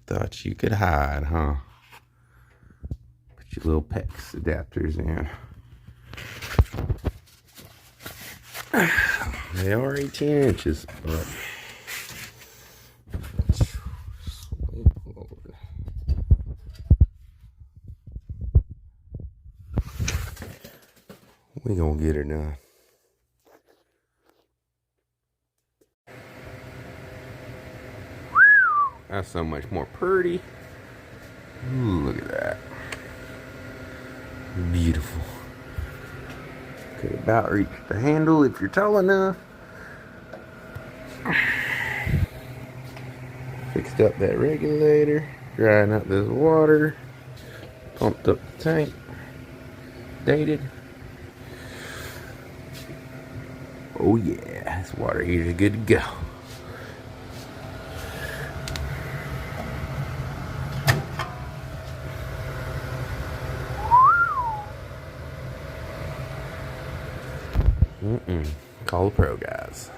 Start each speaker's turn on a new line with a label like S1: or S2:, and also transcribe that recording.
S1: Thought you could hide, huh? Put your little PEX adapters in. They are 18 inches, but we gonna get her done. That's so much more pretty. Ooh, look at that. Beautiful. Could about reach the handle if you're tall enough. Fixed up that regulator. Drying up this water. Pumped up the tank. Dated. Oh yeah, this water heater's good to go. Call the pro guys.